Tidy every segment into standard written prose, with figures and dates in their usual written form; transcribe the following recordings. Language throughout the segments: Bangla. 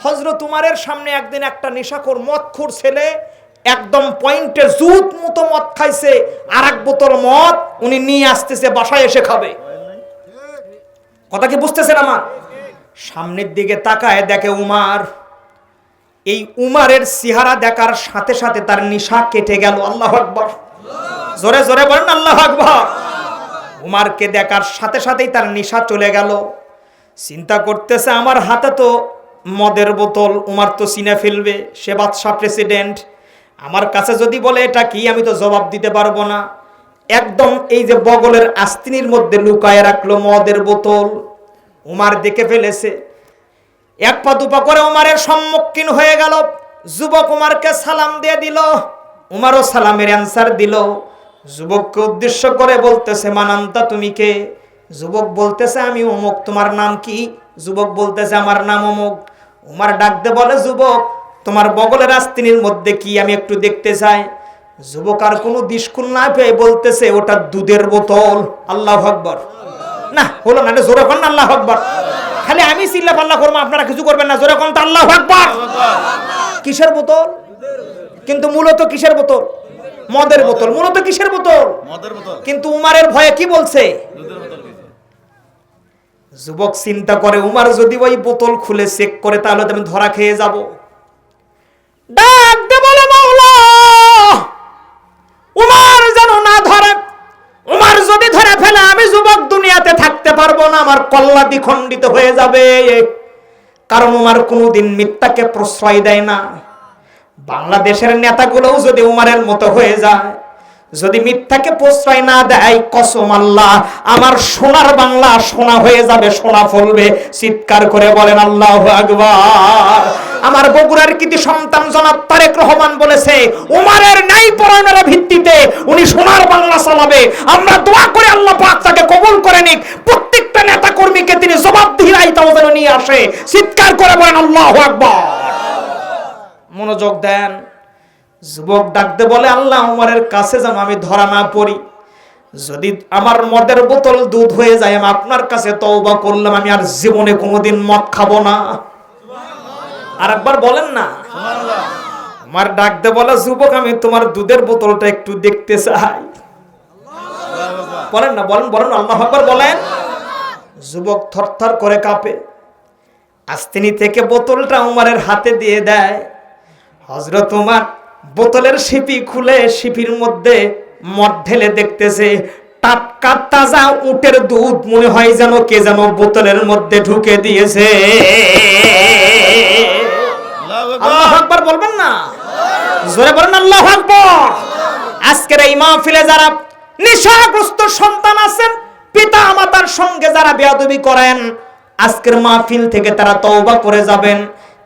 হযরত উমারের সামনে একদিন একটা নেশাখোর মদখোর ছেলে একদম পয়েন্টে জুত মতো মদ খাইছে, আর এক বোতল মদ উনি নিয়ে আসতেছে, বাসায় এসে খাবে। কথা কি বুঝতেছেন আমার? সামনের দিকে তাকায় দেখে উমার। এই উমারের চেহারা দেখার সাথে সাথে তার নেশা কেটে গেল। আল্লাহু আকবার, জোরে জোরে বলেন আল্লাহু আকবার। উমারকে দেখার সাথে সাথেই তার নেশা চলে গেল। চিন্তা করতেছে আমার হাতে তো মদের বোতল, উমার তো চিনে ফেলবে, সে বাদশা প্রেসিডেন্ট, আমার কাছে যদি বলে এটা কি আমি তো জবাব দিতে পারবো না। একদম এই যে বগলের আস্তিনির মধ্যে লুকায় রাখলো মদের বোতল। উমার দেখে ফেলেছে, এক পা দুপা করে উমারের সম্মুখীন হয়ে গেল। যুবক উমারকে সালাম দিয়ে দিল, উমারও সালামের অ্যান্সার দিল। যুবককে উদ্দেশ্য করে বলতেছে মানান্তা, তুমি কে? যুবক বলতেছে আমি অমুক, তোমার নাম কি? যুবক বলতেছে আমার নাম অমুক। উমার ডাকতে বলে যুবক তোমার বগলের আস্তিনির মধ্যে কি, আমি একটু দেখতে চাই। যুবক আর কোনো দিশকুল না পেয়ে বলতেছে ওটা দুধের বোতল। আল্লাহু আকবার। না হলো না, জোরে কোন আল্লাহু আকবার। খালি আমি চিল্লা পাল্লা করবো, আপনারা কিছু করবেন না, জোরে কোন আল্লাহু আকবার। কিসের বোতল? কিন্তু মূলত কিসের বোতল? মদের বোতল। মূলত কিসের বোতল? মদের বোতল। কিন্তু উমারের ভয়ে কি বলছে? দুধের বোতল। যুবক চিন্তা করে উমার যদি ওই বোতল খুলে চেক করে তাহলে তো আমি ধরা খেয়ে যাব। ডাক দে বলে মাওলা উমার যেন না ধরে। উমার যদি ধরে ফেলে আমি যুবক দুনিয়াতে থাকতে পারবো না, আমার কল্লা দ্বিখণ্ডিত হয়ে যাবে। কারণ উমার কোনোদিন মিথ্যাকে প্রশ্রয় দেয় না। বাংলাদেশের নেতাগুলোও যদি উমারের মতো হয়ে যায়, যদি মিথ্যাকে প্রশ্রয় না দেয়, কসম আল্লাহ আমার সোনার বাংলা সোনা হয়ে যাবে, সোনা ফলবে। চিৎকার করে বলেন আল্লাহু আকবার। আমার বগুড়ার কৃতি সন্তান জনাব তারেক রহমান বলেছে উমারের ন্যায় পরায়ণের ভিত্তিতে উনি সোনার বাংলা চালাবে। আমরা দোয়া করে আল্লাহ পাক তাকে কবুল করে নিক। প্রত্যেকটা নেতা কর্মীকে তিনি জবাবদিহির আওতায় যেন নিয়ে আসে। চিৎকার করে বলেন আল্লাহু আকবার। মনোযোগ দেন। যুবক ডাকতে বলে আল্লাহ উমারের কাছে যেন আমি ধরা না পড়ি। যদি আমার মদের বোতল দুধ হয়ে যায়, আমি আপনার কাছে তওবা করলাম, আমি আর জীবনে কোনোদিন মদ খাবো না। আর একবার বলেন না সুবহানাল্লাহ। উমার ডাকতে বলে যুবক আমি তোমার দুধের বোতলটা একটু দেখতে চাই। বলেন না, বলেন বলেন আল্লাহু আকবার বলেন। যুবক থরথর করে কাঁপে, আস্তিনি থেকে বোতলটা উমারের হাতে দিয়ে দেয়। হযরত উমার বোতলের শিপি খুলে শিপির মধ্যে মদ ঢেলে দেখতেছে টাটকা তাজা উটের দুধ, মনে হয় যেন কে যেন বোতলের মধ্যে ঢুকে দিয়েছে। আল্লাহু আকবার বলবেন না, জোরে বলেন আল্লাহু আকবার। আজকের এই মাহফিলে যারা নেশাগ্রস্ত সন্তান আছেন, পিতা মাতার সঙ্গে যারা বেয়াদবি করেন, আজকের মাহফিল থেকে তারা তওবা করে যাবেন।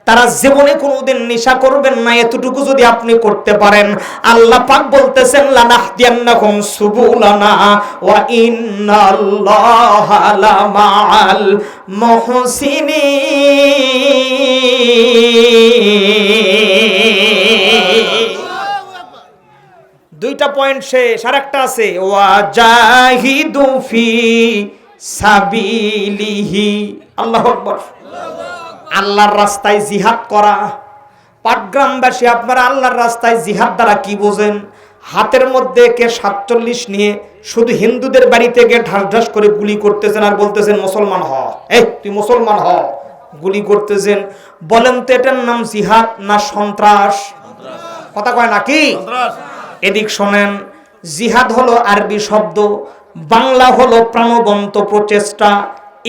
তারা জীবনে কোনোদিন নেশা করবেন না, এতটুকু যদি আপনি করতে পারেন। আল্লাহ পাক বলতেছেন লানাহদিয়ান্নাকুম সুবুলানা ওয়া ইন্নাল্লাহা লামাআল মুহসিনিন। দুইটা পয়েন্ট শেষ, আরেকটা আছে ওয়া জাহিদু ফি সাবিলিহি। আল্লাহু আকবার। আল্লাহর রাস্তায় জিহাদ করা। পাটগ্রামবাসী আপনারা আল্লাহর রাস্তায় জিহাদ দ্বারা কি বোঝেন? হাতের মধ্যে কে 47 নিয়ে শুধু হিন্দুদের বাড়িতে গিয়ে ঢাস ঢাস করে গুলি করতেছেন আর বলতেছেন মুসলমান হ, এই তুই মুসলমান হ, গুলি করতেছেন। বলেন তো এটার নাম জিহাদ না সন্ত্রাস? কথা কয় নাকি? এদিক শোনেন, জিহাদ হলো আরবি শব্দ, বাংলা হলো প্রাণবন্ত প্রচেষ্টা,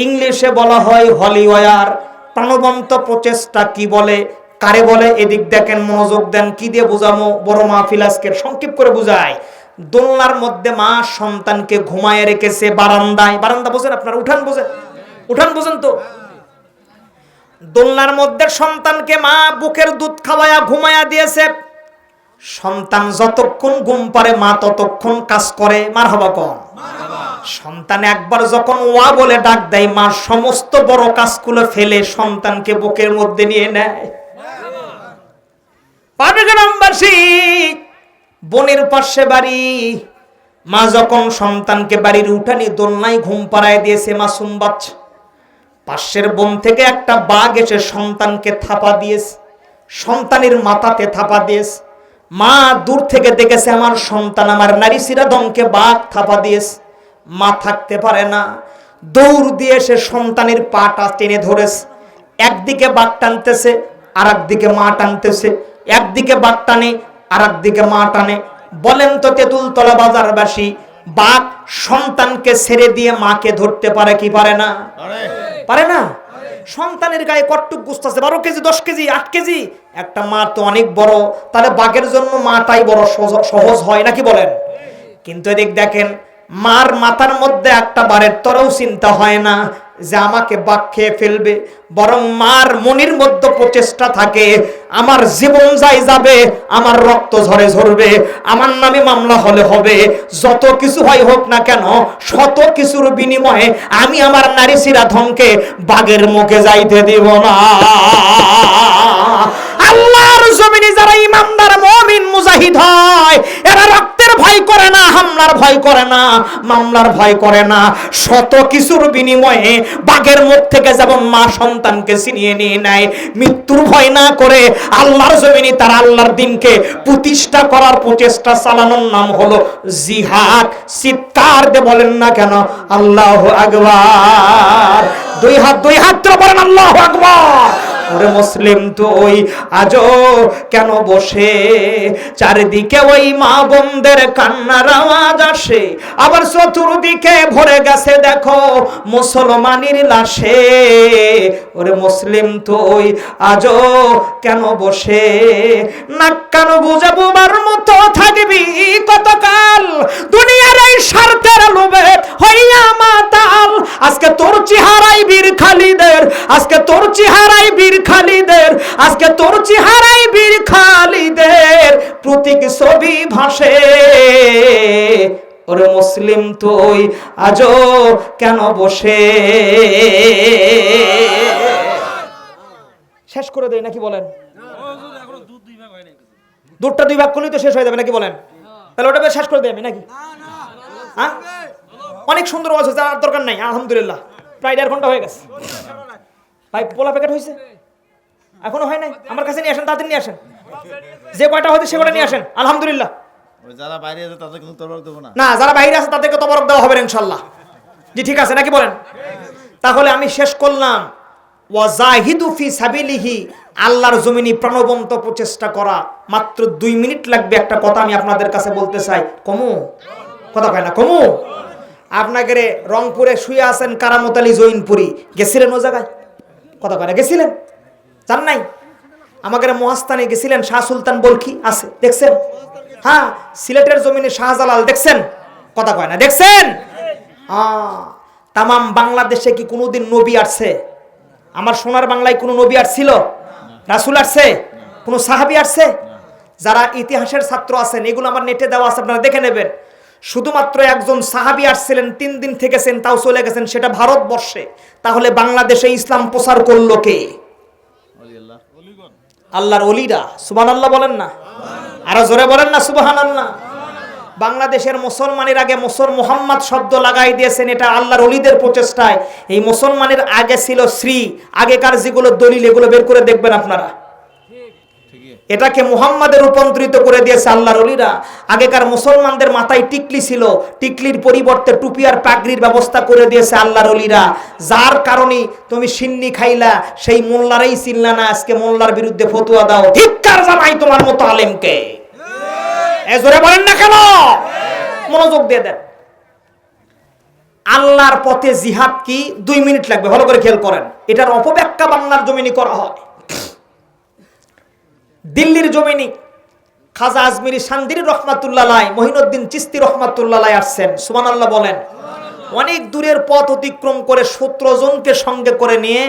ইংলিশে বলা হয় হলি ওয়ার। প্রাণবন্ত প্রচেষ্টা কি বলে, কারে বলে? এদিক দেখেন, মনোযোগ দেন, কি দিয়ে বুঝামো, বড় মাহফিল আজকের, সংক্ষেপ করে বুঝায়। দোলনার মধ্যে মা সন্তানকে ঘুমায় রেখেছে বারান্দায়। বারান্দা বোঝেন আপনারা? উঠান বোঝেন? উঠান বোঝেন তো? দোলনার মধ্যে সন্তানকে মা বুকের দুধ খাওয়ায়া ঘুমায়া দিয়েছে। সন্তান যতক্ষণ ঘুম পারে মা ততক্ষণ কাজ করে। মারহাবা কম। সন্তান একবার যখন ওয়া বলে ডাক দেয়, মা সমস্ত বড় কাজগুলো ফেলে সন্তানকে বুকের মধ্যে নিয়ে নেয়। পাটগ্রামবাসী, বনের পাশে বাড়ি, মা যখন সন্তানকে বাড়ির উঠানে দোলনায় ঘুম পাড়ায় দিয়েছে, মাসুম বাচ্চা পাশের বন থেকে একটা বাঘ এসে সন্তানকে থাপা দিয়েছে, সন্তানের মাথাতে থাপা দিয়েছে। মা দূর থেকে দেখেছে আমার সন্তান, আমার নারী শিরাধনকে বাঘ থাপা দিয়েছে। মা থাকতে পারে না, দৌড় দিয়ে সে সন্তানের পাটা টেনে ধরেছে। একদিকে বাঘ টানতেছে, আর একদিকে মা টানতেছে। একদিকে বাঘ টানে, আর একদিকে মা টানে। বলেন তো তেঁতুলতলা বাজারবাসী, বাঘ সন্তানকে ছেড়ে দিয়ে মাকে ধরতে পারে কি পারে না? পারে না। সন্তানের গায়ে কটটুক গোস্ত আছে, 12 কেজি, 10 কেজি, 8 কেজি। একটা মা তো অনেক বড়, তাহলে বাঘের জন্য মাটাই বড় সহজ হয় নাকি বলেন? কিন্তু এদিক দেখেন, মার মাথার মধ্যে একটা বারের তরেও চিন্তা হয় না যে আমাকে বাঘ খেয়ে ফেলবে, বরং মার মনির মধ্যে প্রচেষ্টা থাকে আমার জীবন যাই যাবে, আমার রক্ত ঝরে ঝরবে, আমার নামে মামলা হলে হবে, যত কিছু হয় হোক না কেন, শত কিছুর বিনিময়ে আমি আমার নারী শিরাধনকে বাঘের মুখে যাইতে দিব না। আল্লাহর জমিনে যারা ইমানদার মুমিন মুজাহিদ হয়, এরা রক্তের ভয় করে না, হামলার ভয় করে না, মামলার ভয় করে না। শত কিছুর বিনিময়ে বাঘের মুখ থেকে যেমন মা সন্তানকে ছিনিয়ে নিয়ে নেয়, মৃত্যুর ভয় না করে আল্লাহর জমিনে তারা আল্লাহর দিনকে প্রতিষ্ঠা করার প্রচেষ্টা চালানোর নাম হলো জিহাদ। চিৎকার দিয়ে বলেন না কেন আল্লাহু আকবার? দুই হাত তো বলেন আল্লাহু আকবার। ওরে মুসলিম তুই আজও কেন বসে, চারিদিকে ওই মা বোনদের কান্নার আওয়াজ আসে, আবার চতুর্দিকে ভরে গেছে দেখো মুসলমানের লাশে। ওরে মুসলিম তুই আজও কেন বসে, নাক কান বুঝে বুবার মতো থাকবি কতকাল, দুনিয়ার এই স্বার্থের লোভে হইয়া মাতাল। আজকে তোর চেহারাই বীর খালিদের, আজকে তোর চেহারাই বীর খালিদের, আজকে তোর চেহারাই বীর খালিদের প্রতীক ছবি ভাসে। ওরে মুসলিম তুই আজও কেন বসে। শেষ করে দেয় নাকি বলেন? দুধটা 2 ভাগ করলেই তো শেষ হয়ে যাবে নাকি বলেন? তাহলে ওটা শেষ করে দেয় আমি নাকি? হ্যাঁ, অনেক সুন্দর আওয়াজ হয়েছে, আর দরকার নাই। আলহামদুলিল্লাহ, প্রায় 1.5 ঘন্টা হয়ে গেছে। ভাই পোলা প্যাকেট হয়েছে? এখনো হয় নাই? আমার কাছে নিয়ে আসেন, তাড়াতাড়ি নিয়ে আসেন। যে কয়টা হয়েছে সে কয়টা নিয়ে আসেন। আলহামদুলিল্লাহ। যারা বাইরে আছে তাদের কিন্তু তরবারক দেব না। না, যারা বাইরে আছে তাদেরকে তবরক দেওয়া হবে ইনশাআল্লাহ। জি ঠিক আছে নাকি বলেন? তাহলে আমি শেষ করলাম, ওয়াজাহিদু ফি সাবিলিহি, আল্লাহর জমিনে প্রাণবন্ত প্রচেষ্টা করা। মাত্র 2 মিনিট লাগবে। একটা কথা আমি আপনাদের কাছে বলতে চাই, কমু কথা কয় না, কমু। আপনাকে রংপুরে শুয়ে আছেন কারামত আলী জৈনপুরি, গেছিলেন ও জায়গায়? কথা কয় না, গেছিলেন? জান নাই? আমাদের মহাস্থানে গেছিলেন, শাহ সুলতান বলখি আছে, দেখছেন? হ্যাঁ, সিলেটের জমিনে শাহজালাল দেখছেন? কথা কয় না, দেখছেন? তামাম বাংলাদেশে কি কোনোদিন নবী আসছে? আমার সোনার বাংলায় কোনো নবী আসছিল? রাসূল আসছে? কোনো সাহাবী আসছে? যারা ইতিহাসের ছাত্র আছেন, এগুলো আমার নেটে দেওয়া আছে, আপনারা দেখে নেবেন। শুধুমাত্র একজন সাহাবী আসছিলেন, 3 দিন থেকেছেন, তাও চলে গেছেন, সেটা ভারতবর্ষে। তাহলে বাংলাদেশে ইসলাম প্রচার করলো কে? আল্লাহর ওলিরা। সুবহানাল্লাহ বলেন না? আরো জোরে বলেন না সুবহানাল্লাহ। বাংলাদেশের মুসলমানের আগে মুহাম্মদ শব্দ লাগাই দিয়েছেন, এটা আল্লাহর ওলিদের প্রচেষ্টায়। এই মুসলমানের আগে ছিল শ্রী, আগেকার যেগুলো দলিল এগুলো বের করে দেখবেন আপনারা। এটাকে মুহাম্মাদের রূপান্তরিত করে দিয়েছে আল্লাহর ওলিরা। আগেকার মুসলমানদের মাথায় টিকলি ছিল, টিকলির পরিবর্তে টুপি আর পাগড়ির ব্যবস্থা করে দিয়েছে আল্লাহর ওলিরা। যার কারণে তুমি সিন্নি খাইলা, সেই মোল্লারই চিনলা না, আজকে মোল্লার বিরুদ্ধে ফতোয়া দাও। ধিক্কার জানাই তোমার মতো আলেমকে। এ জোরে বলেন না কেন? মনোযোগ দিয়ে দেন। আল্লাহর পথে জিহাদ কি? 2 মিনিট লাগবে, ভালো করে খেয়াল করেন। এটার অপব্যাখ্যা বাংলার জমিনে করা হয়। দিল্লির জমিনে খাজা আজমিরি শান্দির রহমাতুল্লাহ আলাইহি, মহিনুদ্দিন চিশতি রহমাতুল্লাহ আলাইহি আসছেন। সুবহানাল্লাহ বলেন। অনেক দূরের পথ অতিক্রম করে 17 জনকে সঙ্গে করে নিয়ে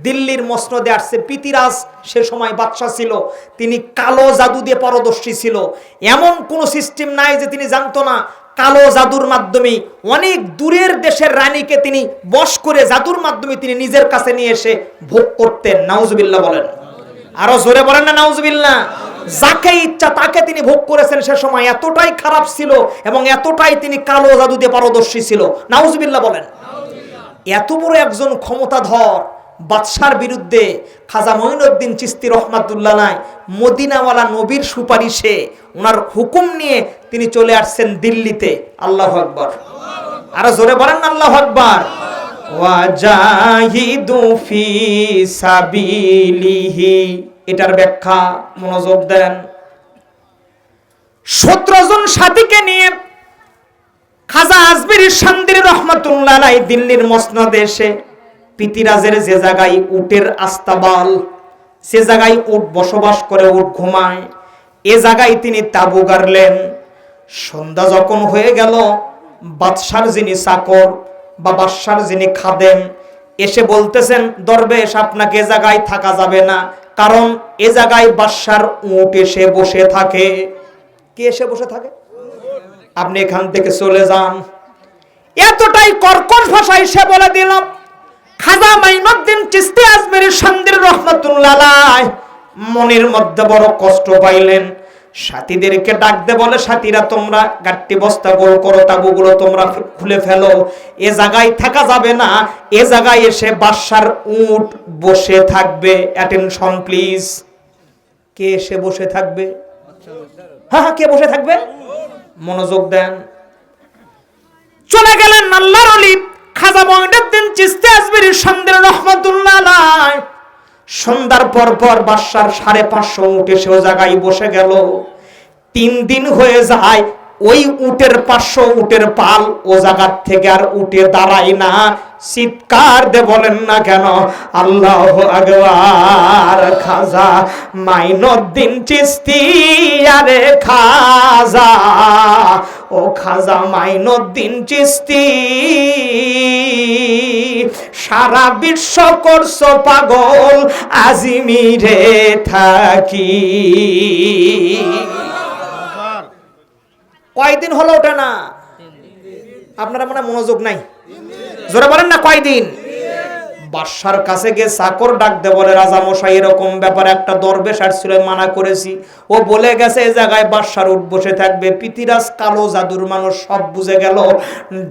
দিল্লির মসনদে আসছে। পৃথিরাজ সে সময় বাদশা ছিল, তিনি কালো জাদু দিয়ে পারদর্শী ছিল। এমন কোনো সিস্টেম নাই যে তিনি জানতো না। কালো জাদুর মাধ্যমে অনেক দূরের দেশের রানীকে তিনি বশ করে জাদুর মাধ্যমে তিনি নিজের কাছে নিয়ে এসে ভোগ করতেন। নাউজুবিল্লাহ বলেন। আরো জোরে বলেন না নাউজুবিল্লাহ। যাকে ইচ্ছা তাকে তিনি ভোগ করেছেন। সে সময় এতটাই খারাপ ছিল এবং এতটাই তিনি কালো জাদু দিয়ে পারদর্শী ছিল। নাউজুবিল্লাহ বলেন। এত বড় একজন ক্ষমতাধর বাদশার বিরুদ্ধে খাজা মঈনুদ্দিন চিশতি রহমাতুল্লাহ আলাইহি মদিনাওয়ালা নবীর সুপারিশে ওনার হুকুম নিয়ে তিনি চলে আসছেন দিল্লিতে। আল্লাহু আকবার, আরো জোরে বলেন না আল্লাহু আকবার। ওয়াজাহিদু ফি সাবিলিহি, এটার ব্যাখ্যা মনোযোগ দেন। 17 জন সাথীকে নিয়ে খাজা আজমির শান্দির রহমাতুল্লাহ আলাইহি দিল্লির মসনদে এসে পিতিরাজের যে জায়গায় উটের আস্তাবল, সে জায়গায় উট বসবাস করে, উট ঘুমায়, এ জায়গায় তিনি তাবু গাড়লেন। সন্ধ্যা যখন হয়ে গেল, বাদশার যিনি চাকর বা বাদশার যিনি খাদেম এসে বলতেছেন, দরবেশ আপনাকে এ জায়গায় থাকা যাবে না, কারণ এ জায়গায় বাদশার উট এসে বসে থাকে। কে এসে বসে থাকে? আপনি এখান থেকে চলে যান। এতটাই কর্কশ ভাষায় সে বলে দিলাম। খাজা মাইনুদ্দিন চিশতি আজমিরি শান্দির রহমাতুল্লাহ আলাইহি মনের মধ্যে বড় কষ্ট পাইলেন। সাথীদেরকে ডাক দে বলে, সাথীরা তোমরা গাট্টি বস্তা গোল করো, তাবুগুলো তোমরা খুলে ফেলো, এ জায়গায় থাকা যাবে না, এ জায়গায় এসে বাদশার উট বসে থাকবে। Attention please. কে এসে বসে থাকবে? হ্যাঁ, কে বসে থাকবে? মনোযোগ দেন। চলে গেলেন আল্লাহর ওলি খাজা মঈনুদ্দিন চিশতি আজমিরি শান্দির রহমাতুল্লাহ আলাইহি। সন্ধ্যার পর পর বাদশার 550 উট এসে ও জায়গায় বসে গেল। 3 দিন হয়ে যায়, ওই উটের 500 উটের পাল ও জায়গার থেকে আর উঠে দাঁড়ায় না। চিৎকার দে বলেন না কেন আল্লাহু আকবার। খাজা মাইনুদ্দিন চিশতি, আরে খাজা, ও খাজা মাইনুদ্দিন চিশতি, সারা বিশ্ব করছো পাগল আজমিরে থাকি। কয়দিন হলো ওঠে না? আপনারা মনে মনোযোগ নাই, জোরে বলেন না কয়দিন? বাদশার কাছে গিয়ে চাকর ডাক দে বলে, রাজা মশাই এরকম ব্যাপারে একটা দরবেশ আসছিল, মানা করেছি, ও বলে গেছে এই জায়গায় বাদশার উট বসে থাকবে। পিতিরাজ কালো জাদুর মানুষ, সব বুঝে গেল।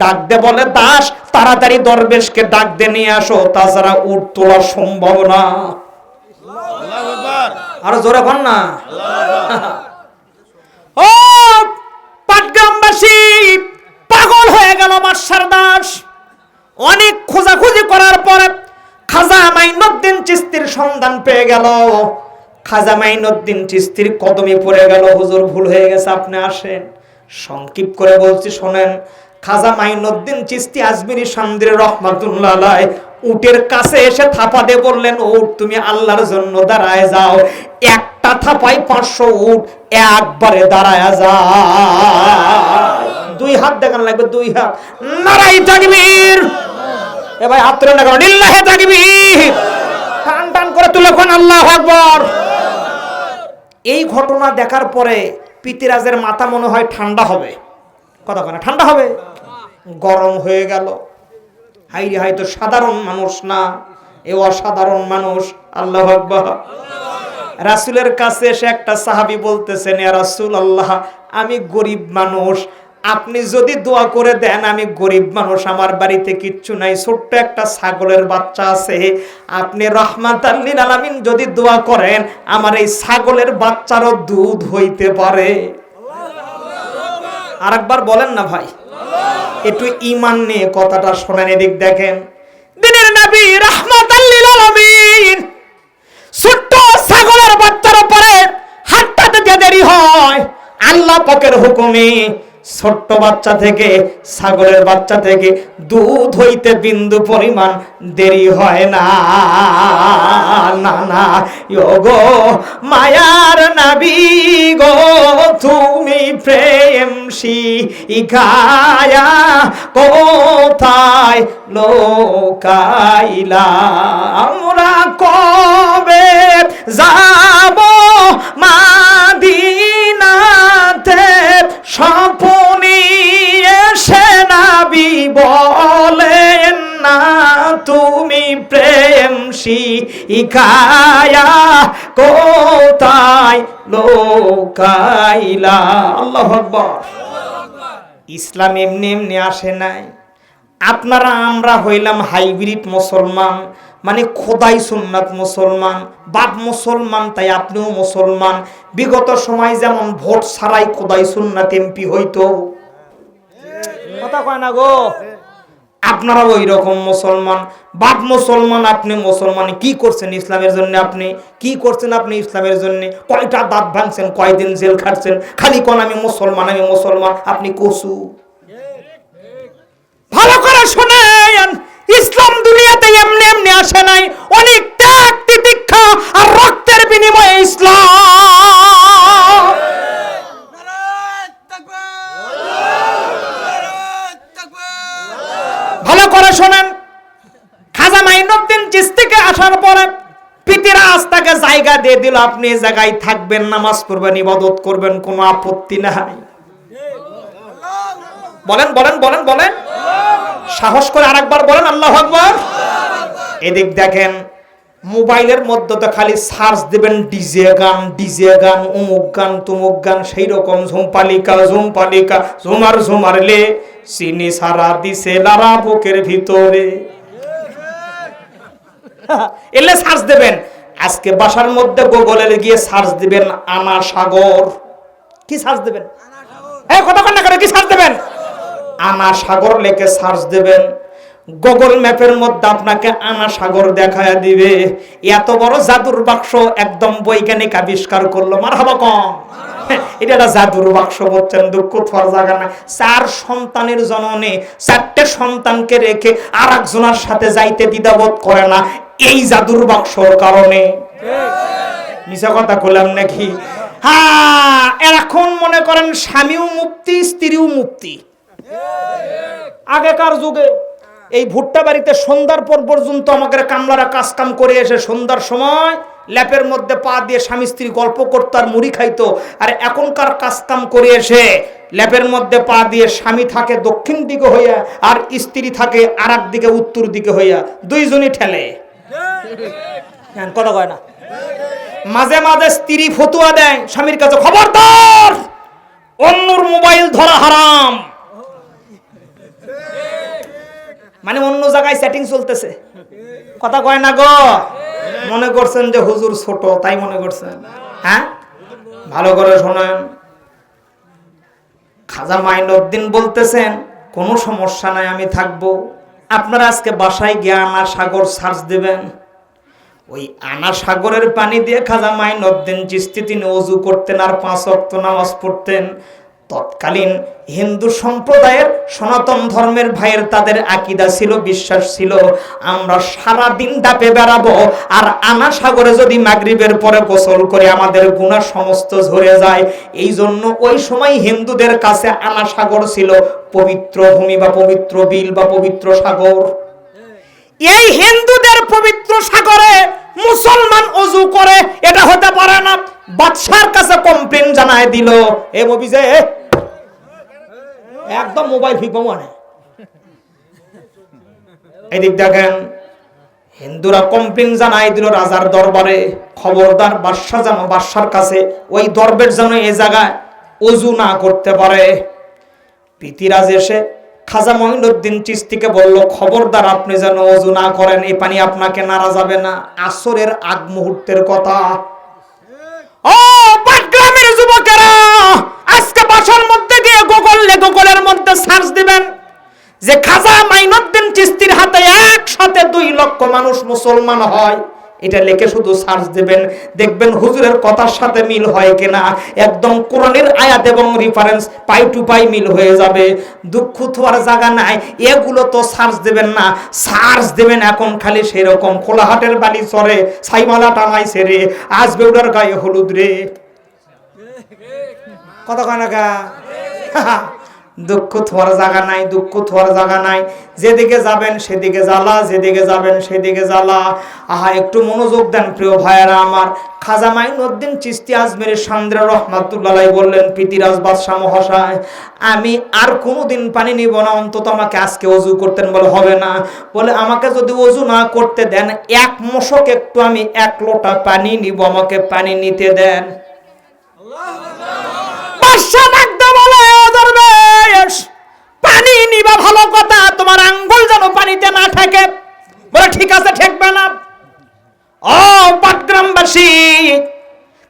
ডাক দে বলে, দাস তাড়াতাড়ি দরবেশকে ডাক দে নিয়ে আসো, তাছাড়া উট তোলা সম্ভব না। আরো জোরে বল না। ও পাটগ্রামবাসী পাগল হয়ে গেল বাদশার দাস। অনেক খোঁজাখুঁজি করার পরে খাজা মাইনুদ্দিন চিশতির সন্ধান পেয়ে গেল। খাজা মাইনুদ্দিন চিশতির কদমে পড়ে গেল, হুজুর ভুল হয়ে গেছে, আপনি আসেন। সংক্ষিপ্ত করে বলছি শোনেন। খাজা মাইনুদ্দিন চিশতি আজমিরি শান্দির রহমাতুল্লাহ আলাইহি উটের কাছে এসে থাপা দিয়ে বললেন, উট তুমি আল্লাহর জন্য দাঁড়ায় যাও। একটা থাপায় 500 উট একবারে দাঁড়ায় যায়। 2 হাত দেখান লাগবে, 2 হাত। নারায়ে তাকবীর। এ ভাই হাত তুলে লাগাও, লিল্লাহি তাকবীর। টান টান করে তুলে কোন আল্লাহু আকবার। এই ঘটনা দেখার পরে পিতিরাজের মাথা মনে হয় ঠান্ডা হবে। কথা কেন ঠান্ডা হবে? গরম হয়ে গেল। হাই রে হাই, তো সাধারণ মানুষ না, এ অসাধারণ মানুষ। আল্লাহু আকবার। রাসূলের কাছে এসে একটা সাহাবী বলতেছেন, ইয়া রাসূলুল্লাহ, আমি গরিব মানুষ, আপনি যদি দোয়া করে দেন, আমি গরিব মানুষ, আমার বাড়িতে কিচ্ছু নাই, ছোট্ট একটা ছাগলের বাচ্চা আছে, আপনি রাহমাতাল লিল আলামিন যদি দোয়া করেন, আমার এই ছাগলের বাচ্চারও দুধ হইতে পারে। আরেকবার বলেন না ভাই, একটু ঈমান নিয়ে কথাটা শোনেন। এদিক দেখেন, দিনের নবী রাহমাতাল লিল আলামিন ছোট্ট ছাগলের বাচ্চার উপরে হাতটাতে যে দেরি হয়, আল্লাহ পাকের হুকুমে ছোট্ট বাচ্চা থেকে, ছাগলের বাচ্চা থেকে দুধ হইতে বিন্দু পরিমাণ দেরি হয় না। না না, গো মায়ার নবী গো, তুমি প্রেম শিখায়া কোথায় লোকাইলা, আমরা কবে যাব মাদিনাতে, স্বপ্নে এসে নবী বলেন না, তুমি প্রেম শিখায়া কোথায় লোকাইলা। আল্লাহু আকবার। ইসলাম এমনি এমনি আসে নাই, আপনারা আমরা হইলাম হাইব্রিড মুসলমান, মানে খোদাই সুন্নাত মুসলমান, বাপ মুসলমান তাই আপনিও মুসলমান। বিগত সময় যেমন ভোট ছাড়াই খোদাই সুন্নাত এমপি হইতো, কথা কয় না গো, আপনারা ওই রকম মুসলমান, বাপ মুসলমান আপনি মুসলমান। কি করছেন ইসলামের জন্য? আপনি কি করছেন? আপনি ইসলামের জন্য কয়টা দাঁত ভাঙছেন, কয়দিন জেল খাটছেন, খালি কোন আমি মুসলমান আমি মুসলমান। আপনি কসু। ভালো করে শুনেন, ইসলাম দুনিয়াতে এমনি এমনি আসে নাই, অনেক ত্যাগ তিতিক্ষা আর রক্তের বিনিময়ে ইসলাম। ভালো করে শোনেন, খাজা মাইনুদ্দিন চিশতিকে আসার পরে পিতিরাজ তাকে জায়গা দিয়ে দিল, আপনি এই জায়গায় থাকবেন, নামাজ পড়বেন, ইবাদত করবেন, কোনো আপত্তি নাই। বলেন বলেন বলেন বলেন, সাহস করে আরেকবার বলেন আল্লাহু আকবার। এদিক দেখেন, মোবাইলের মধ্যে তো খালি সার্চ দিবেন ডিজে গান, অমুক গান তুমুক গান, সেই রকম ঝুমপালিকা ঝুমার ঝুমারলে চিনি সারা দিছে লারা বুকের ভিতরে, এলে সার্চ দেবেন। আজকে বাসার মধ্যে গুগলে গিয়ে সার্চ দিবেন আনা সাগর। কি সার্চ দেবেন? এই কথা কন না করে, কি সার্চ দেবেন? আনা সাগর লেখে সার্চ দেবেন। গুগল ম্যাপের মধ্যে আপনাকে আনা সাগর দেখায়া দিবে। এত বড় জাদুর বাক্স একদম বৈজ্ঞানিক আবিষ্কার করলো, মারহাবা কম। এটা একটা জাদুর বাক্স, বলছেন, দুঃখ থার জায়গা না। 4 সন্তানের জননে 4টে সন্তানকে রেখে আর একজনের সাথে যাইতে দ্বিধাবোধ করে না এই জাদুর বাক্সর কারণে। মিছা কথা বললাম নাকি? হ্যাঁ, এখন মনে করেন স্বামীও মুক্তি, স্ত্রীও মুক্তি। আগেকার যুগে এই ভুট্টা বাড়িতে সন্ধ্যার পর পর্যন্ত আমাদের কামলারা কাজ কাম করে এসে সন্ধ্যার সময় ল্যাপের মধ্যে পা দিয়ে স্বামী স্ত্রী গল্প করতো আর মুড়ি খাইতো। আর এখনকার কাজ কাম করে এসে ল্যাপের মধ্যে পা দিয়ে স্বামী থাকে দক্ষিণ দিকে হইয়া আর স্ত্রী থাকে আর এক দিকে উত্তর দিকে হইয়া, দুইজনই ঠেলে। কথা কয় না? মাঝে মাঝে স্ত্রী ফতুয়া দেয় স্বামীর কাছে, খবরদার অন্যর মোবাইল ধরা হারাম। মানে অন্য জায়গায় সেটিং চলতেছে, কথা কয় না গো। মনে করছেন যে হুজুর ছোট, তাই মনে করছেন? হ্যাঁ, ভালো করে শোনেন। খাজা মাইনুদ্দিন বলতেছেন কোনো সমস্যা নাই, আমি থাকবো। আপনারা আজকে বাসায় গিয়ে আনা সাগর সার্চ দেবেন। ওই আনা সাগরের পানি দিয়ে খাজা মাইনুদ্দিন চিশতি তিনি ওযু করতেন আর 5 ওয়াক্ত নামাজ পড়তেন। তৎকালীন হিন্দু সম্প্রদায়ের সনাতন ধর্মের ভাইয়ের তাদের আকীদা ছিল, বিশ্বাস ছিল, আমরা সারা দিন ডাপে বেড়াবো আর আনা সাগরে যদি মাগরিবের পরে গোসল করে আমাদের গুনাহ সমস্ত ঝরে যায়। এই জন্য ওই সময় হিন্দুদের কাছে আনা সাগর ছিল পবিত্র ভূমি বা পবিত্র বিল বা পবিত্র সাগর। এই হিন্দুদের পবিত্র সাগরে মুসলমান ওযু করে, এটা হতে পারে না। বাদশার কাছে কমপ্লেন জানায় দিল, এ মবিজে একদম মোবাইল ফিকবো মানে। এদিক দেখেন, হিন্দুরা কমপ্লেন জানাই দিল রাজার দরবারে, খবরদার বাদশা যেন, বাদশার কাছে ওই দরবেশ যেন এই জায়গায় ওযু না করতে পারে। পিতিরাজ এসে খাজা মাইনুদ্দিন চিশতিকে বলল, খবরদার আপনি যেন ওযু না করেন, এই পানি আপনাকে নাড়া যাবে না। আসরের আগ মুহূর্তের কথা। ও পাটগ্রামের যুবকেরা, আজকে বাসার মধ্যে গিয়ে গুগলের মধ্যে সার্চ দিবেন যে খাজা মাইনুদ্দিন চিশতির হাতে একসাথে 2 লক্ষ মানুষ মুসলমান হয়। এটা লিখে শুধু সার্চ দিবেন, দেখবেন হুজুরের কথার সাথে মিল হয় কিনা। একদম কোরআনের আয়াত এবং রেফারেন্স পাই টু পাই মিল হয়ে যাবে। দুঃখ থার জায়গা নাই, এগুলো তো সার্চ দিবেন না। সার্চ দিবেন এখন খালি সেরকম খোলাহাটের বালি চরে ছাইমালা টানাইছে রে, আসবে ওটার গায়ে হলুদ রে, কথা কয় না গা। দুঃখ থার জায়গা নাই, দুঃখ থার জায়গা নাই। যেদিকে যাবেন সেদিকে জ্বালা, যেদিকে যাবেন সেদিকে জ্বালা। আহা, একটু মনোযোগ দেন প্রিয় ভাইয়েরা আমার। খাজা মাইনুদ্দিন চিশতি আজমেরের সান্দ্রা রহমাতুল্লাহ আলাইহি বললেন, পিতিরাজ বাদশাহ মহাশয়, আমি আর কোনোদিন পানি নিব না, অন্তত আমাকে আজকে ওযু করতেন। বলে হবে না। বলে আমাকে যদি ওযু না করতে দেন, 1 মশক একটু আমি 1 লোটা পানি নিব, আমাকে পানি নিতে দেন। বাদশাহ ডাকতে বলে, দরবেশ পানি নিবা ভালো কথা, তোমার আঙ্গুল যেন পানিতে না থাকে। বলে ঠিক আছে, ঠেকবে না। ও পাটগ্রামবাসী,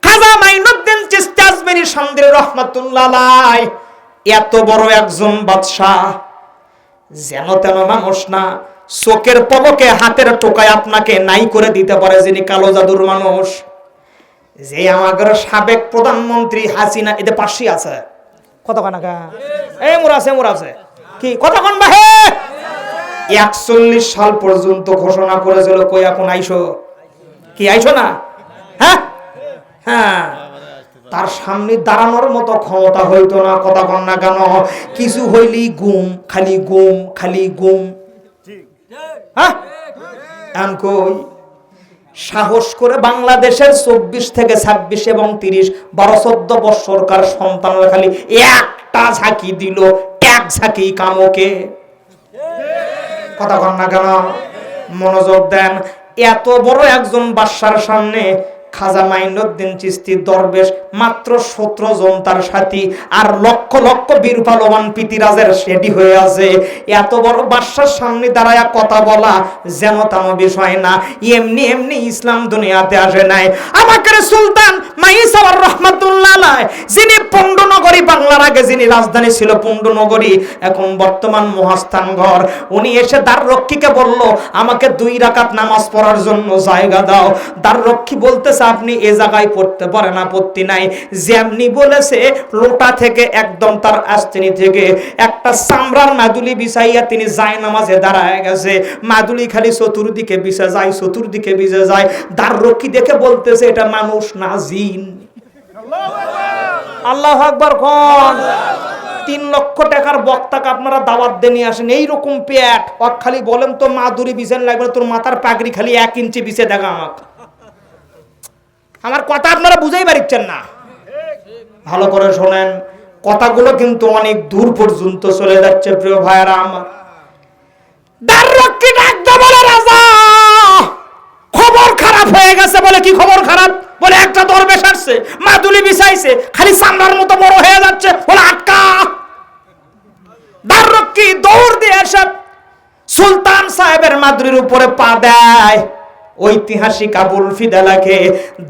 খাজা মাইনুদ্দিন চিশতি আজমেরী সান্দ্রী রহমাতুল্লাহ আলাইহি এত বড় একজন বাদশাহ, যেন তেন মানুষ না। চোখের পলকে হাতের টোকায় আপনাকে নাই করে দিতে পারে যিনি কালো জাদুর মানুষ। যে আমাদের সাবেক প্রধানমন্ত্রী হাসিনা, এতে পাশে আছে কতক্ষণ আগে এই মোরাছে কি কতক্ষণ বাহে 41 সাল পর্যন্ত ঘোষণা করেছিল, কই এখন আইসো? কি আইসো না? হ্যাঁ হ্যাঁ, তার সামনে দাঁড়ানোর মতো ক্ষমতা হইতো না। কথা কন না কেন? কিছু হইলি গুম, খালি গুম, খালি গুম। হ্যাঁ, এখন কই সাহস করে বাংলাদেশের 24 থেকে 26 এবং 30, 12-14 বছরকার সন্তানরা খালি একটা ঝাঁকি দিল, এক ঝাঁকি কামকে। কথা কন না কেন? মনোযোগ দেন। এত বড় একজন বাদশার সামনে খাজা মাইনুদ্দিন চিশতি দরবেশ, মাত্র 17 জন তার সাথী, আর লক্ষ লক্ষ বীর পালোয়ান পিতিরাজের রেডি হয়ে আছে। এত বড় বাদশার সামনে দাঁড়ায়া কথা বলা যেন তেন বিষয় না। এমনি এমনি ইসলাম দুনিয়াতে আসে নাই। আমাদের সুলতান মাইসাওয়ার রহমাতুল্লাহ আলাইহি, যিনি পুণ্ডনগরী, বাংলার আগে যিনি রাজধানী ছিল পুণ্ডনগরী, এখন বর্তমান মহাস্থানগড়, উনি এসে দ্বাররক্ষীকে বলল, আমাকে 2 রাকাত নামাজ পড়ার জন্য জায়গা দাও। দ্বাররক্ষী বলতেছে, আপনি এ জায়গায় পড়তে পারেন, আপত্তি নাই। যেমনি বলেছে, লোটা থেকে একদম তার আস্তিনি থেকে একটা চামড়ার মাদুলি বিছাইয়া তিনি যায় নামাজে দাঁড়ায় গেছে। মাদুলি খালি চতুর্দিকে বিছে যায়, চতুর্দিকে বিছে যায়। দ্বাররক্ষী দেখে বলতেছে, এটা মানুষ না জিন। আল্লাহু আকবার কোন। 3 লক্ষ টাকার বক্তাকে আপনারা দাওয়াত দিয়ে নিয়ে আসেন, এইরকম পেট ওক, খালি বলেন তো মাদুরি বিছান লাগবে, তোর মাথার পাগড়ি খালি 1 ইঞ্চি বিছে দেখা আমাকে। আমার কথা আপনারা বুঝাই পারছেন না। ভালো করে শোনেন, কথাগুলো কিন্তু অনেক দূর পর্যন্ত চলে যাচ্ছে প্রিয় ভাইরা আমার। দ্বাররক্ষী ডাকতে বলে, রাজা খবর খারাপ হয়ে গেছে। বলে কি খবর খারাপ? বলে একটা দরবেশ আসছে, মাদুলি বিছাইছে, খালি চামড়ার মতো বড় হয়ে যাচ্ছে। বলে আটকা। দ্বাররক্ষী দৌড় দিয়ে এসে সুলতান সাহেবের মাদুলির উপরে পা দেয়। ঐতিহাসিক আবুল ফিদালাকে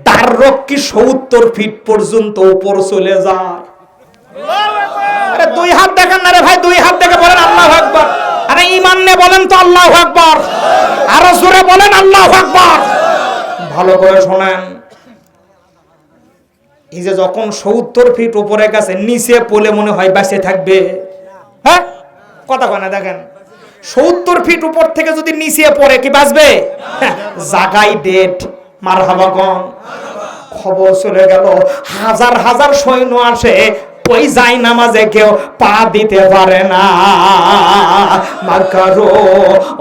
দ্বাররক্ষী 70 ফিট পর্যন্ত উপর চলে যায়। আরে 2 হাত দেখেন না রে ভাই, 2 হাত দেখে বলেন আল্লাহু আকবার। আরে ঈমান নিয়ে বলেন তো আল্লাহু আকবার। আরো জোরে বলেন আল্লাহু আকবার। ভালো করে শোনেন, এই যে যখন 70 ফিট উপরে গেছে, নিচে পড়লে মনে হয় বেঁচে থাকবে। হ্যাঁ, কথা কয় না? দেখেন 70 ফিট উপর থেকে যদি নিচে পড়ে, কি বাঁচবে? জাগাই ডেট। মারহাবা কোন। খবর চলে গেল, হাজার হাজার সৈন্য আসে, ওই যাই নামাজে কেউ পা দিতে পারে না। মাকারো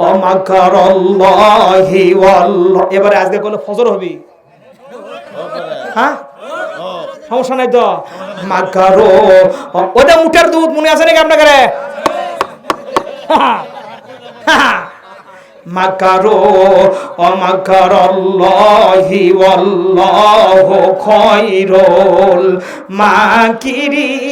ও মাকারাল্লাহি ওয়াল্লাহ। এবারে আজকে কোন ফজর হবি? হ্যাঁ, সমস্যা নাই তো। মাকারো, ওটা উটের দুধ মনে আছে নাকি আপনাকে? মাকারো ও মাকারাল্লাহি ওয়াল্লাহু খায়রুল মাকিরিন।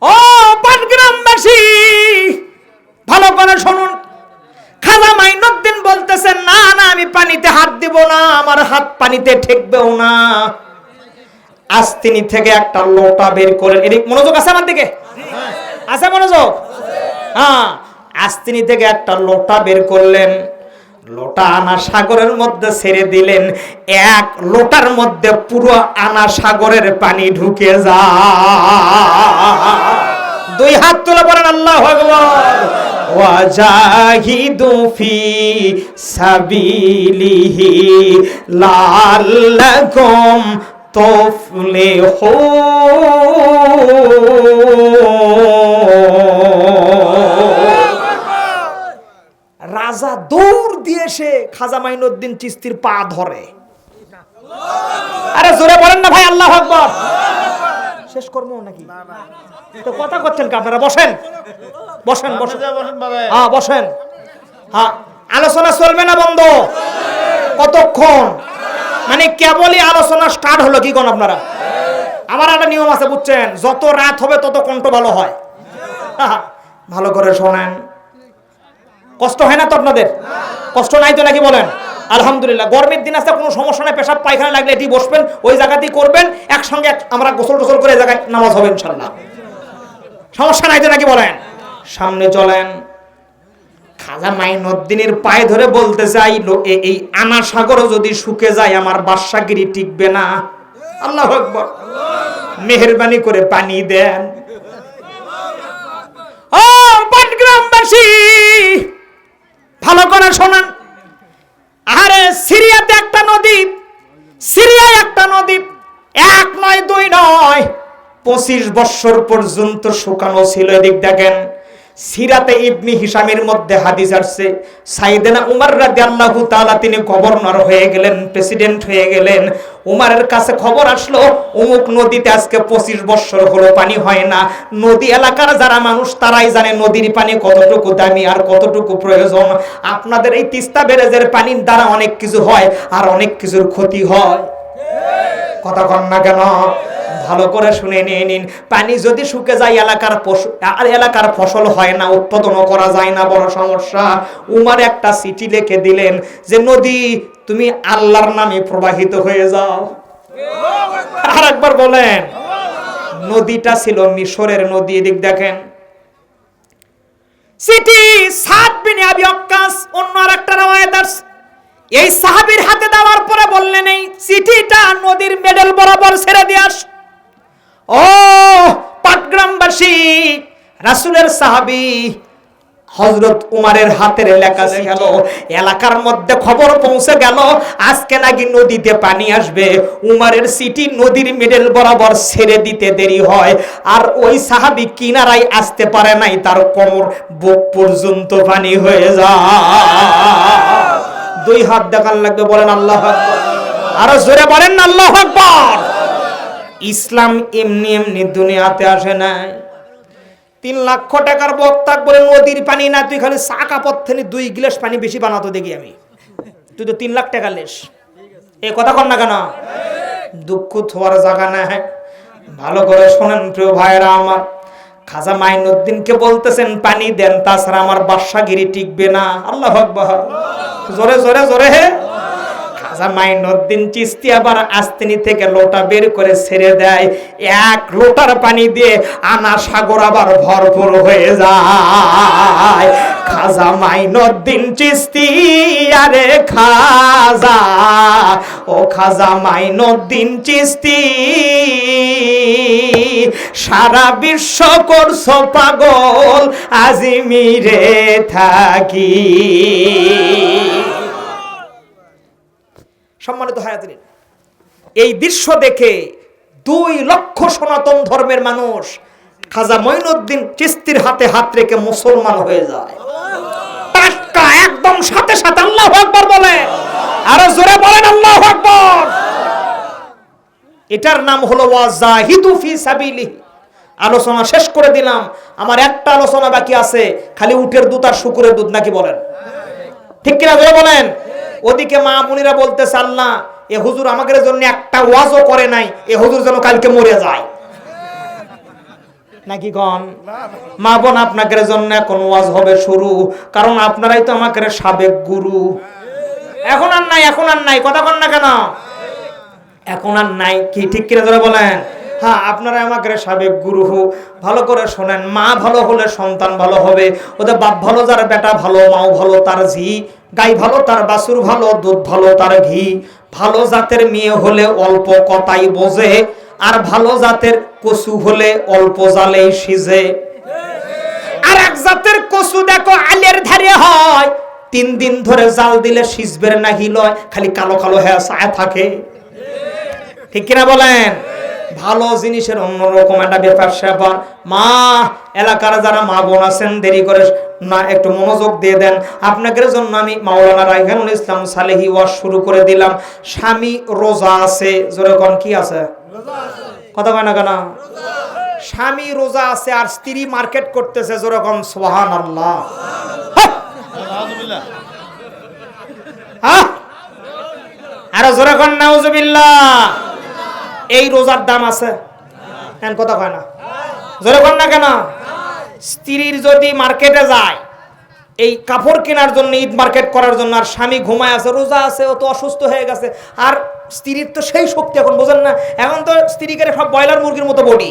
ও পাটগ্রামবাসী, ভালো করে শুনুন। খাজা মাইনুদ্দিন বলতেছেন, না না, আমি পানিতে হাত দিব না, আমার হাত পানিতে ঠেকবেও না। আস্তিনি থেকে একটা লোটা বের করেন। এদিক মনোযোগ আছে আমার দিকে? আছে মনোযোগ? হ্যাঁ, আস্তিনি থেকে একটা লোটা বের করলেন। লোটা আনা সাগরের মধ্যে ছেড়ে দিলেন। 1 লোটার মধ্যে পুরো আনা সাগরের পানি ঢুকে যায়। 2 হাত তুলে পড়েন আল্লাহু আকবার। ওয়াজাহিদু ফি সাবিলিহি লাআল্লাকুম রাজা দৌড় দিয়ে এসে খাজা মাইনুদ্দিন চিশতির পা ধরে। আরে জোরে বলেন না ভাই আল্লাহু আকবার। শেষ করবো নাকি? তো কথা করছেন কি আপনারা? বসেন বসেন বসেন। হ্যাঁ বসেন। হ্যাঁ, আলোচনা চলবে না বন্ধ? কতক্ষণ? মানে কেবলই আলোচনা স্টার্ট হলো, কি কোন আপনারা? আমার একটা নিয়ম আছে বুঝছেন, যত রাত হবে তত কণ্ঠ ভালো হয়। ভালো করে শোনেন, কষ্ট হয় না তো আপনাদের? কষ্ট নাই তো নাকি বলেন? আলহামদুলিল্লাহ। গরমের দিন আছে, কোনো সমস্যা নাই, পেশাব পায়খানা লাগলে এটি বসবেন, ওই জায়গাতেই করবেন, একসঙ্গে আমরা গোসল টোসল করে এই জায়গায় নামাজ হবে ইনশাল্লাহ, সমস্যা নাই তো নাকি বলেন? সামনে চলেন। খাজা মাইনুদ্দিনের পায়ে ধরে বলতে চাই, এই আনা সাগর যদি শুকে যায় আমার বাদশাগিরি টিকবে না। আল্লাহু আকবার। মেহেরবানি করে পানি দেন। ও পাটগ্রামবাসী, ভালো করে শোনান। আরে সিরিয়াতে একটা নদী, সিরিয়ায় একটা নদী, এক নয় দুই নয় 25 বছর পর্যন্ত শুকানো ছিল। এদিক দেখেন, সিরাতে ইবনে হিশামের মধ্যে হাদিস আসছে, সাইয়েদনা উমর রাদিয়াল্লাহু তাআলা তিনি গভর্নর হয়ে গেলেন, প্রেসিডেন্ট হয়ে গেলেন। উমরের কাছে খবর আসলো অমুক নদীতে আজকে 25 বছর হলো পানি হয় না। নদী এলাকার যারা মানুষ তারাই জানে নদীর পানি কতটুকু দামি আর কতটুকু প্রয়োজন। আপনাদের এই তিস্তা ব্যারেজের পানির দ্বারা অনেক কিছু হয় আর অনেক কিছুর ক্ষতি হয়, কথা কন না কেন? ভালো করে শুনে নিয়ে নিন। পানি যদি শুকে যায় এলাকার ফসল হয় না, উৎপাদনও করা যায় না, বড় সমস্যা। উমর একটা চিঠি লিখে দিলেন যে নদী তুমি আল্লাহর নামে প্রবাহিত হয়ে যাও। আর একবার বলেন। নদীটা ছিল মিশরের নদী। এদিক দেখেন, চিঠি সাদ বিন আবি ওয়াক্কাস, অন্য আরেকটা রওয়ায়াত আছে, এই সাহাবীর হাতে দেওয়ার পরে বললেন এই চিঠিটা নদীর মেডেল বরাবর ছেড়ে দিয়াস। ও পাটগ্রামবাসী, রাসূলের সাহাবী হযরত উমরের হাতের লেখা ছিল। এলাকার মধ্যে খবর পৌঁছে গেল আজকে নাকি নদীতে পানি আসবে। উমরের চিঠি নদীর মিডল বরাবর ছেড়ে দিতে দেরি হয়, আর ওই সাহাবী কিনারায় আসতে পারে নাই, তার কোমর বুক পর্যন্ত পানি হয়ে যায়। 2 হাত দেখান লাগবে, বলেন আল্লাহু আকবার। আরো জোরে বলেন না আল্লাহু আকবার। ইসলাম এমনি এমনি দুনিয়াতে আসে নাই। 3 লক্ষ টাকার বক্তা বলে নদীর পানি না, তুই খালি চা কাপড় থেকে 2 গ্লাস পানি বেশি বানাতো দেখি আমি, তুই তো 3 লাখ টাকা লেস। এই কথা কন না কেন? দুঃখ থোয়ার জায়গা না। ভালো করে শোনেন প্রিয় ভাইরা আমার, খাজা মাইনুদ্দিনকে বলতেছেন পানি দেন, তাছাড়া আমার বাদশাগিরি টিকবে না। আল্লাহু আকবার। জোরে জোরে জোরে। খাজা মাইনুদ্দিন চিশতি আবার আস্তিনি থেকে লোটা বের করে ছেড়ে দেয়, 1 লোটার পানি দিয়ে আনা সাগর আবার ভরপুর হয়ে যায়। খাজা মাইনুদ্দিন চিশতি, আরে খাজা, ও খাজা মাইনুদ্দিন চিশতি, সারা বিশ্ব করছো পাগল আজমিরে থাকি। সম্মানিত হায়াতিন, এই দৃশ্য দেখে 2 লক্ষ সনাতন ধর্মের মানুষ খাজা মাইনুদ্দিন চিশতির হাতে হাত রেখে মুসলমান হয়ে যায়। টাটকা একদম সাথে সাথে। আল্লাহু আকবার বলে, আরো জোরে বলেন আল্লাহু আকবার। এটার নাম হলো ওয়াজাহিদু ফি সাবিলিহি। আলোচনা শেষ করে দিলাম, আমার একটা আলোচনা বাকি আছে, খালি উটের দুধ আর শুকুরের দুধ, নাকি বলেন? ঠিক কিনা জোরে বলেন। ওদিকে মা মুনিরা বলতেছে আল্লাহ, এ হুজুর আমাদের জন্য একটা ওয়াজও করে নাই, এ হুজুর যেন কালকে মরে যায়, নাকি কন? মা বোন, আপনাদের জন্য এখন ওয়াজ হবে শুরু, কারণ আপনারাই তো আমাদের সাবেক গুরু। এখন আর নাই, এখন আর নাই, কথা কন না কেন? এখন আর নাই, কি ঠিক কিনা জোরে বলেন? হ্যাঁ, আপনারা আমাকে সাবেক গুরু। ভালো করে শোনেন, মা ভালো হলে সন্তান ভালো হবে। ওদের বাপ ভালো যার বেটা ভালো, মাও ভালো তার ঝি, গাই ভালো তার বাছুর ভালো, দুধ ভালো তার ঘি। ভালো জাতের মেয়ে হলে অল্প কথাই বোঝে, আর ভালো জাতের কচু হলে অল্প জালেই সিজে। আর এক জাতের কচু দেখো আলের ধারে হয়, 3 দিন ধরে জাল দিলে সিজবের না হিলয়, খালি কালো কালো হয়ে ছায়া থাকে। ঠিক কিনা বলেন? ভালো জিনিসের অন্যরকম একটা ব্যাপার স্যাপার। মা, এলাকার যারা মা বোন আছেন দেরি করে না, একটু মনোযোগ দিয়ে দেন। আপনাদের জন্য আমি মাওলানা রায়হানুল ইসলাম সালেহি ওয়াজ শুরু করে দিলাম। স্বামী রোজা আছে, জোরে কোন কি আছে? কথা কয় না কেন? স্বামী রোজা আছে আর স্ত্রী মার্কেট করতেছে, জোরে কোন সুবহানাল্লাহ। হ্যাঁ, আরে জোরে কোন নাউজুবিল্লাহ। এই রোজার দাম আছে? কেন কথা কয় না? জোরে কোন না কেন? স্ত্রীর যদি মার্কেটে যায় এই কাপড় কেনার জন্য, ঈদ মার্কেট করার জন্য, আর স্বামী ঘুমায় আছে, রোজা আছে, ও তো অসুস্থ হয়ে গেছে, আর স্ত্রীর তো সেই শক্তি এখন বোঝেন না, এখন তো স্ত্রীকে সব ব্রয়লার মুরগির মতো বডি,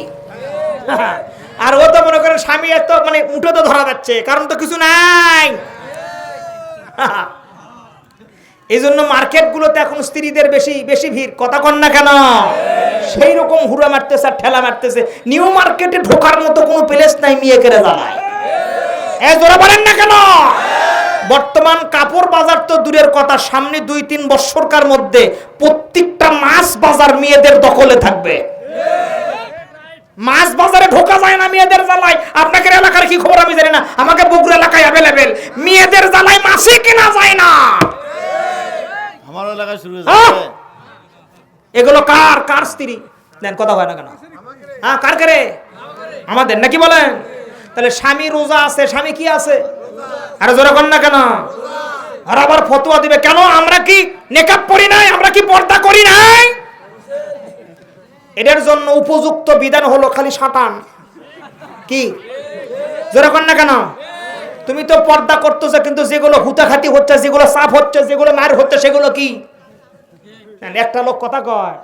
আর ও তো মনে করেন স্বামী এত মানে উঠে তো ধরা যাচ্ছে, কারণ তো কিছু নাই। এই জন্য মার্কেটগুলোতে এখন স্ত্রীদের বেশি বেশি ভিড়, কথা কন না কেন? সেই রকম হুড়া মারতেছে আর ঠেলা মারতেছে। নিউ মার্কেটে ঢোকার মতো কোনো প্লেস নাই, মেয়ে কেড়ে জ্বালায়। জোরে বলেন না কেন? বর্তমান কাপড় বাজার তো দূরের কথা, সামনে 2-3 বছরকার মধ্যে প্রত্যেকটা মাছ বাজার মেয়েদের দখলে থাকবে। মাছ বাজারে ঢোকা যায় না মেয়েদের জ্বালায়। আপনাদের এলাকার কি খবর আমি জানি না, আমাকে বগুড়া এলাকায় অ্যাভেলেবেল মেয়েদের জ্বালায় মাছই কেনা যায় না। আমার এলাকায় শুরু হয়েছে। এগুলো কার কার স্ত্রী? দেন কথা হয় না কেন? হ্যাঁ, কার করে? আমাদের নাকি বলেন? তাহলে স্বামী রোজা আছে, স্বামী কি আছে? আরে জোরে কর না কেন? আর আবার ফতোয়া দিবে কেন? আমরা কি নেকাব পরি নাই? আমরা কি পর্দা করি নাই? এটার জন্য উপযুক্ত বিধান হলো খালি সাতান। কি জোরে কর না কেন? তুমি তো পর্দা করতেছো, কিন্তু যেগুলো হুতাখাতি হচ্ছে, যেগুলো চাপ হচ্ছে, যেগুলো মার হচ্ছে, সেগুলো কি? একটা লোক কথা কয়।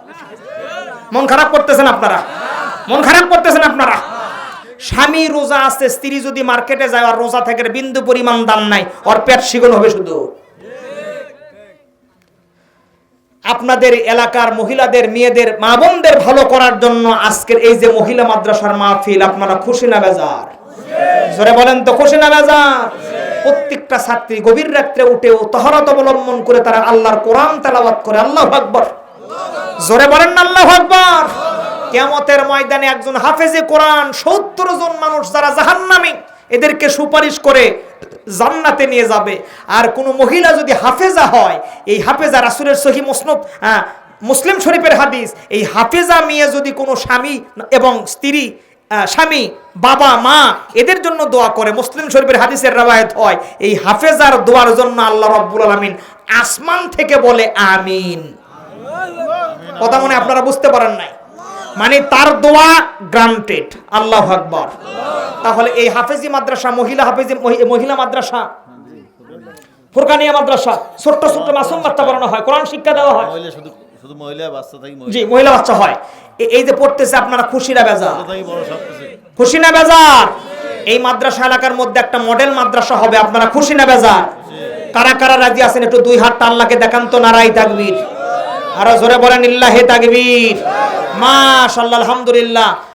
মন খারাপ করতেছেন আপনারা, মন খারাপ করতেছেন আপনারা। স্বামী রোজা আছে, স্ত্রী যদি মার্কেটে যায় আর রোজা থেকে বিন্দু পরিমাণ দাম নাই, ওর পেট শিগন হবে শুধু। আপনাদের এলাকার মহিলাদের, মেয়েদের, মা বোনদের ভালো করার জন্য আজকের এই যে মহিলা মাদ্রাসার মাহফিল, আপনারা খুশি না বেজার? জোরে বলেন তো, খুশি না বেজার? প্রত্যেকটা ছাত্রী গভীর রাত্রে উঠেও তাহারাত অবলম্বন করে তারা আল্লাহর কোরআন তেলাওয়াত করে। আল্লাহু আকবার। জোরে বলেন না আল্লাহু আকবার। কিয়ামতের ময়দানে একজন হাফেজে কোরআন 70 জন মানুষ যারা জাহান্নামী, এদেরকে সুপারিশ করে জান্নাতে নিয়ে যাবে। আর কোন মহিলা যদি হাফেজা হয়, এই হাফেজা রাসূলের সহিহ মুসনাদ মুসলিম শরীফের হাদিস, এই হাফেজা মেয়ে যদি কোনো স্বামী এবং স্ত্রী, স্বামী, বাবা, মা এদের জন্য দোয়া করে, মুসলিম শরীফের হাদিসের রওয়ায়াত হয়, এই হাফেজার দোয়ার জন্য আল্লাহ রাব্বুল আলামিন আসমান থেকে বলে আমিন। কথা মনে আপনারা বুঝতে পারেন নাই, মানে তার দোয়া গ্রান্টেড। আল্লাহু আকবার। তাহলে এই হাফেজি মাদ্রাসা, মহিলা মাদ্রাসা, ফুরকানিয়া মাদ্রাসা, ছোট্ট ছোট্ট মাসুম বাচ্চা পড়ানো হয়, কোরআন শিক্ষা দেওয়া হয়। মহিলা শুধু মহিলা বাচ্চা থাকি, জি মহিলা বাচ্চা হয়। এই যে পড়তেছে, আপনারা খুশি না বেজার? বড় সবকিছু খুশি না বেজার? এই মাদ্রাসা এলাকার মধ্যে একটা মডেল মাদ্রাসা হবে, আপনারা খুশি না বেজার? কারা কারা রাজি আছেন একটু 2 হাত আল্লাহকে দেখান তো, নারাই তাকবীর। আরো জোরে বলেন ইল্লাহি তাকবীর। মাশাআল্লাহ, আলহামদুলিল্লাহ।